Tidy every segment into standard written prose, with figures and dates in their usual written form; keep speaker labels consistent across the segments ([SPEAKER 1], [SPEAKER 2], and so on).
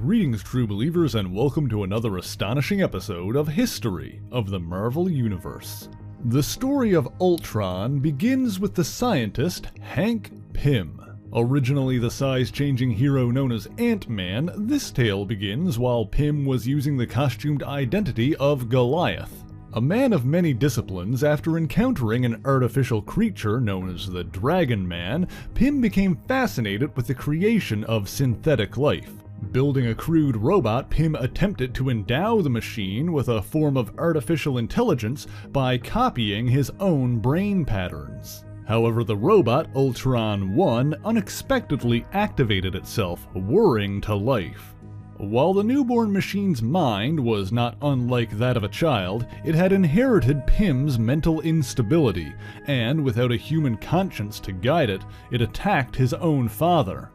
[SPEAKER 1] Greetings, true believers, and welcome to another astonishing episode of History of the Marvel Universe. The story of Ultron begins with the scientist Hank Pym. Originally the size-changing hero known as Ant-Man, this tale begins while Pym was using the costumed identity of Goliath. A man of many disciplines, after encountering an artificial creature known as the Dragon Man, Pym became fascinated with the creation of synthetic life. Building a crude robot, Pym attempted to endow the machine with a form of artificial intelligence by copying his own brain patterns. However, the robot, Ultron 1, unexpectedly activated itself, whirring to life. While the newborn machine's mind was not unlike that of a child, it had inherited Pym's mental instability, and without a human conscience to guide it, it attacked his own father.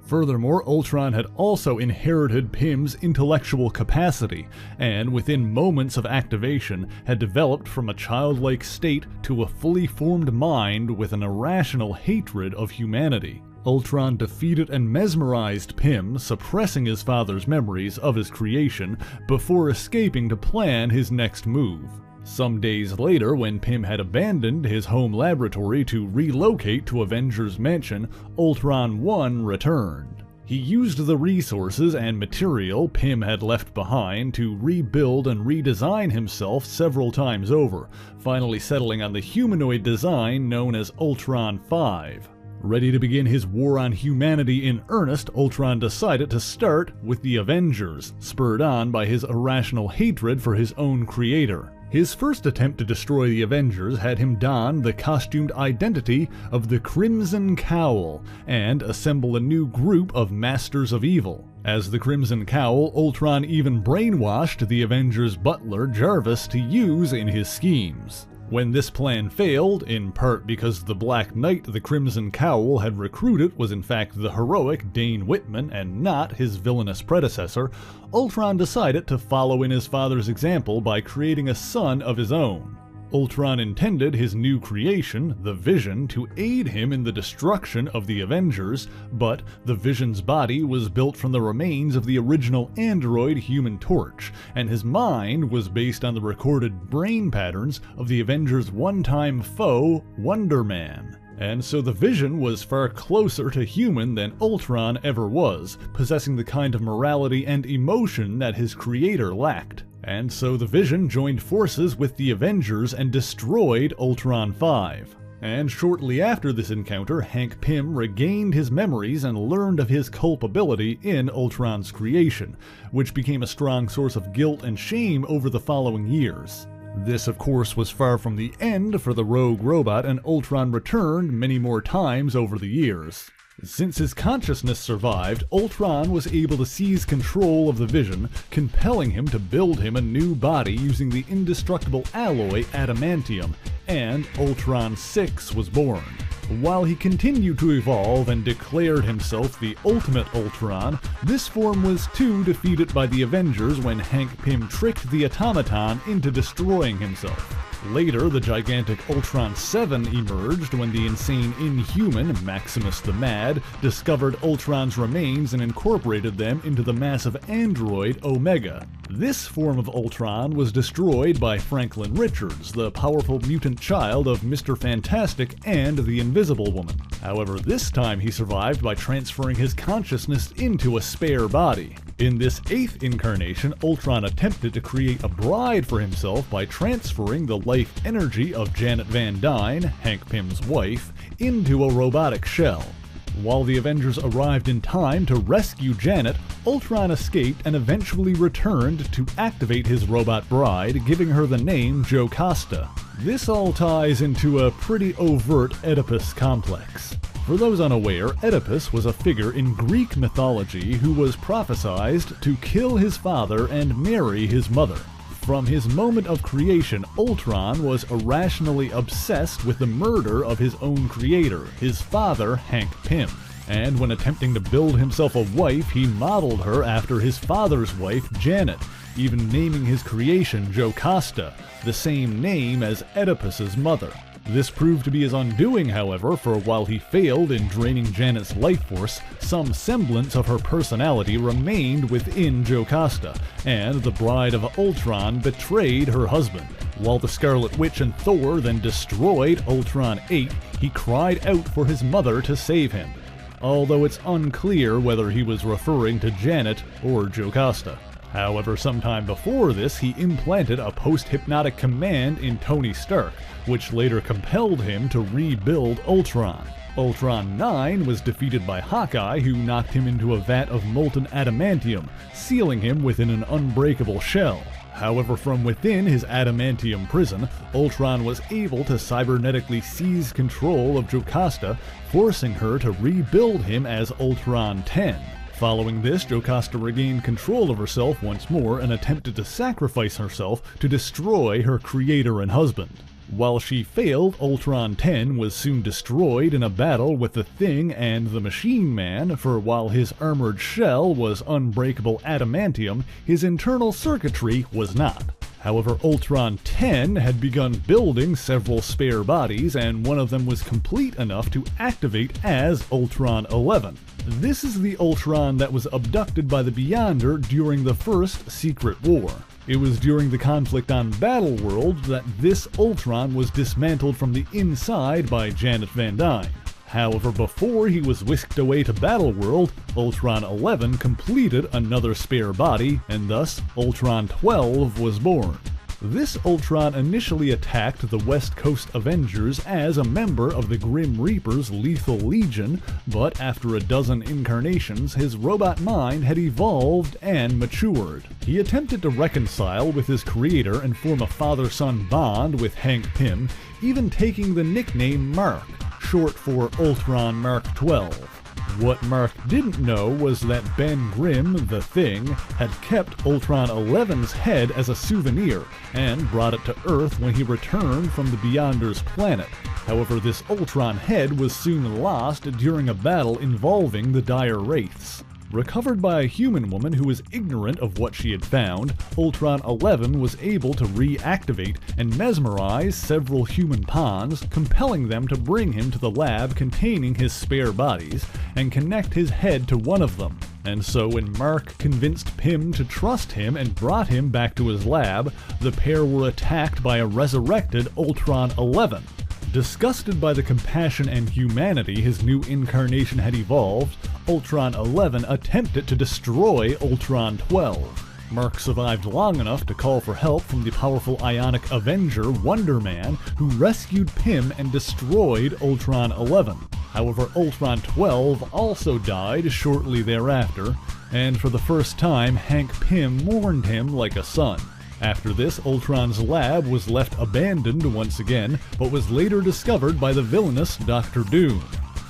[SPEAKER 1] Furthermore, Ultron had also inherited Pym's intellectual capacity, and within moments of activation had developed from a childlike state to a fully formed mind with an irrational hatred of humanity. Ultron defeated and mesmerized Pym, suppressing his father's memories of his creation before escaping to plan his next move. Some days later, when Pym had abandoned his home laboratory to relocate to Avengers Mansion, Ultron 1 returned. He used the resources and material Pym had left behind to rebuild and redesign himself several times over, finally settling on the humanoid design known as Ultron 5. Ready to begin his war on humanity in earnest, Ultron decided to start with the Avengers, spurred on by his irrational hatred for his own creator. His first attempt to destroy the Avengers had him don the costumed identity of the Crimson Cowl and assemble a new group of Masters of Evil. As the Crimson Cowl, Ultron even brainwashed the Avengers' butler Jarvis to use in his schemes. When this plan failed, in part because the Black Knight the Crimson Cowl had recruited was in fact the heroic Dane Whitman and not his villainous predecessor, Ultron decided to follow in his father's example by creating a son of his own. Ultron intended his new creation, the Vision, to aid him in the destruction of the Avengers, but the Vision's body was built from the remains of the original android Human Torch, and his mind was based on the recorded brain patterns of the Avengers' one-time foe, Wonder Man. And so the Vision was far closer to human than Ultron ever was, possessing the kind of morality and emotion that his creator lacked. And so the Vision joined forces with the Avengers and destroyed Ultron 5. And shortly after this encounter, Hank Pym regained his memories and learned of his culpability in Ultron's creation, which became a strong source of guilt and shame over the following years. This, of course, was far from the end for the rogue robot, and Ultron returned many more times over the years. Since his consciousness survived, Ultron was able to seize control of the Vision, compelling him to build him a new body using the indestructible alloy adamantium, and Ultron 6 was born. While he continued to evolve and declared himself the ultimate Ultron, this form was too defeated by the Avengers when Hank Pym tricked the automaton into destroying himself. Later, the gigantic Ultron 7 emerged when the insane Inhuman, Maximus the Mad, discovered Ultron's remains and incorporated them into the massive android Omega. This form of Ultron was destroyed by Franklin Richards, the powerful mutant child of Mr. Fantastic and the Invisible Woman. However, this time he survived by transferring his consciousness into a spare body. In this 8th incarnation, Ultron attempted to create a bride for himself by transferring the life energy of Janet Van Dyne, Hank Pym's wife, into a robotic shell. While the Avengers arrived in time to rescue Janet, Ultron escaped and eventually returned to activate his robot bride, giving her the name Jocasta. This all ties into a pretty overt Oedipus complex. For those unaware, Oedipus was a figure in Greek mythology who was prophesied to kill his father and marry his mother. From his moment of creation, Ultron was irrationally obsessed with the murder of his own creator, his father, Hank Pym. And when attempting to build himself a wife, he modeled her after his father's wife, Janet, even naming his creation Jocasta, the same name as Oedipus's mother. This proved to be his undoing, however, for while he failed in draining Janet's life force, some semblance of her personality remained within Jocasta, and the Bride of Ultron betrayed her husband. While the Scarlet Witch and Thor then destroyed Ultron 8, he cried out for his mother to save him, although it's unclear whether he was referring to Janet or Jocasta. However, sometime before this, he implanted a post-hypnotic command in Tony Stark, which later compelled him to rebuild Ultron. Ultron 9 was defeated by Hawkeye, who knocked him into a vat of molten adamantium, sealing him within an unbreakable shell. However, from within his adamantium prison, Ultron was able to cybernetically seize control of Jocasta, forcing her to rebuild him as Ultron 10. Following this, Jocasta regained control of herself once more and attempted to sacrifice herself to destroy her creator and husband. While she failed, Ultron 10 was soon destroyed in a battle with the Thing and the Machine Man, for while his armored shell was unbreakable adamantium, his internal circuitry was not. However, Ultron 10 had begun building several spare bodies, and one of them was complete enough to activate as Ultron 11. This is the Ultron that was abducted by the Beyonder during the first Secret War. It was during the conflict on Battleworld that this Ultron was dismantled from the inside by Janet Van Dyne. However, before he was whisked away to Battleworld, Ultron 11 completed another spare body, and thus Ultron 12 was born. This Ultron initially attacked the West Coast Avengers as a member of the Grim Reaper's Lethal Legion, but after a dozen incarnations, his robot mind had evolved and matured. He attempted to reconcile with his creator and form a father-son bond with Hank Pym, even taking the nickname Mark, short for Ultron Mark 12. What Mark didn't know was that Ben Grimm, the Thing, had kept Ultron 11's head as a souvenir and brought it to Earth when he returned from the Beyonder's planet. However, this Ultron head was soon lost during a battle involving the Dire Wraiths. Recovered by a human woman who was ignorant of what she had found, Ultron 11 was able to reactivate and mesmerize several human pawns, compelling them to bring him to the lab containing his spare bodies and connect his head to one of them. And so when Mark convinced Pym to trust him and brought him back to his lab, the pair were attacked by a resurrected Ultron 11. Disgusted by the compassion and humanity his new incarnation had evolved, Ultron 11 attempted to destroy Ultron 12. Mark survived long enough to call for help from the powerful ionic Avenger Wonder Man, who rescued Pym and destroyed Ultron 11. However, Ultron 12 also died shortly thereafter, and for the first time Hank Pym mourned him like a son. After this, Ultron's lab was left abandoned once again, but was later discovered by the villainous Dr. Doom.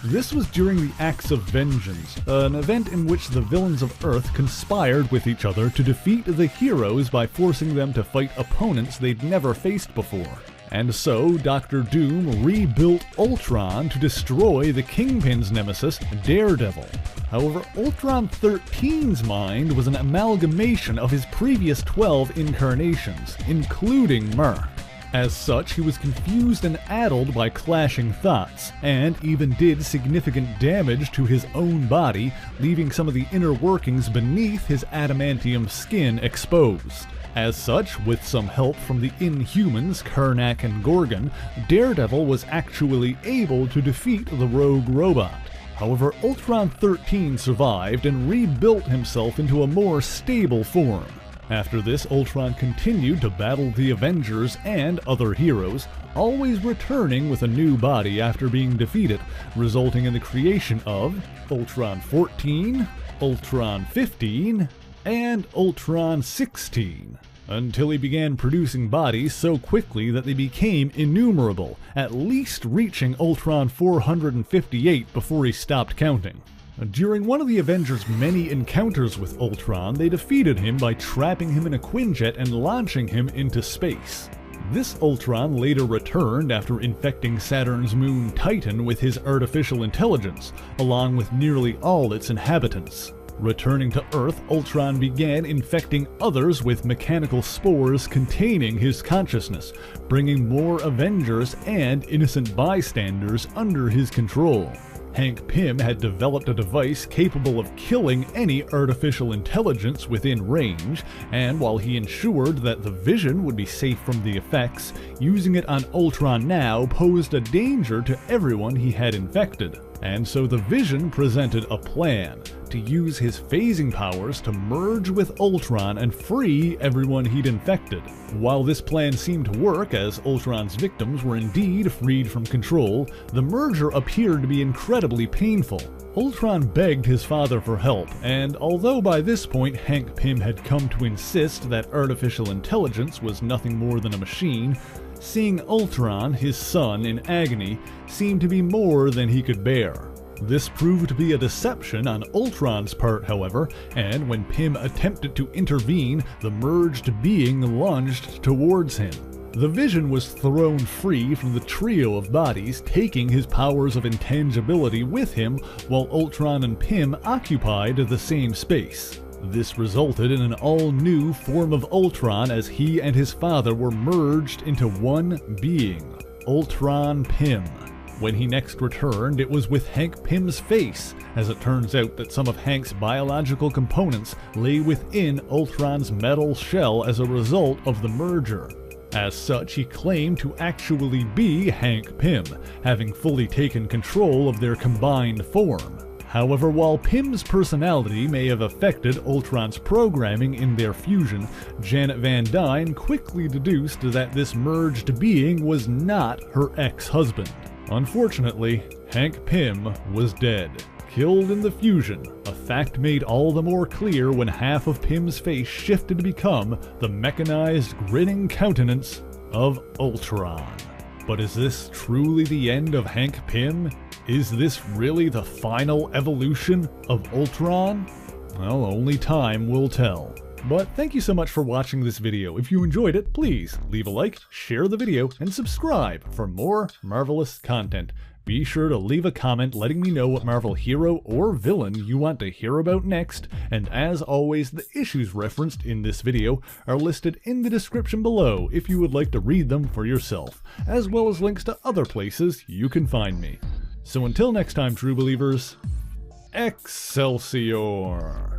[SPEAKER 1] This was during the Acts of Vengeance, an event in which the villains of Earth conspired with each other to defeat the heroes by forcing them to fight opponents they'd never faced before. And so, Dr. Doom rebuilt Ultron to destroy the Kingpin's nemesis, Daredevil. However, Ultron 13's mind was an amalgamation of his previous 12 incarnations, including Mark. As such, he was confused and addled by clashing thoughts, and even did significant damage to his own body, leaving some of the inner workings beneath his adamantium skin exposed. As such, with some help from the Inhumans, Karnak and Gorgon, Daredevil was actually able to defeat the rogue robot. However, Ultron 13 survived and rebuilt himself into a more stable form. After this, Ultron continued to battle the Avengers and other heroes, always returning with a new body after being defeated, resulting in the creation of Ultron 14, Ultron 15, and Ultron 16, until he began producing bodies so quickly that they became innumerable, at least reaching Ultron 458 before he stopped counting. During one of the Avengers' many encounters with Ultron, they defeated him by trapping him in a Quinjet and launching him into space. This Ultron later returned after infecting Saturn's moon Titan with his artificial intelligence, along with nearly all its inhabitants. Returning to Earth, Ultron began infecting others with mechanical spores containing his consciousness, bringing more Avengers and innocent bystanders under his control. Hank Pym had developed a device capable of killing any artificial intelligence within range, and while he ensured that the Vision would be safe from the effects, using it on Ultron now posed a danger to everyone he had infected. And so the Vision presented a plan to use his phasing powers to merge with Ultron and free everyone he'd infected. While this plan seemed to work, as Ultron's victims were indeed freed from control, the merger appeared to be incredibly painful. Ultron begged his father for help, and although by this point Hank Pym had come to insist that artificial intelligence was nothing more than a machine, seeing Ultron, his son, in agony seemed to be more than he could bear. This proved to be a deception on Ultron's part, however, and when Pym attempted to intervene, the merged being lunged towards him. The Vision was thrown free from the trio of bodies, taking his powers of intangibility with him, while Ultron and Pym occupied the same space. This resulted in an all-new form of Ultron as he and his father were merged into one being, Ultron Pym. When he next returned, it was with Hank Pym's face, as it turns out that some of Hank's biological components lay within Ultron's metal shell as a result of the merger. As such, he claimed to actually be Hank Pym, having fully taken control of their combined form. However, while Pym's personality may have affected Ultron's programming in their fusion, Janet Van Dyne quickly deduced that this merged being was not her ex-husband. Unfortunately, Hank Pym was dead, killed in the fusion, a fact made all the more clear when half of Pym's face shifted to become the mechanized, grinning countenance of Ultron. But is this truly the end of Hank Pym? Is this really the final evolution of Ultron? Well, only time will tell. But thank you so much for watching this video. If you enjoyed it, please leave a like, share the video, and subscribe for more marvelous content. Be sure to leave a comment letting me know what Marvel hero or villain you want to hear about next, and as always, the issues referenced in this video are listed in the description below if you would like to read them for yourself, as well as links to other places you can find me. So until next time, true believers, Excelsior!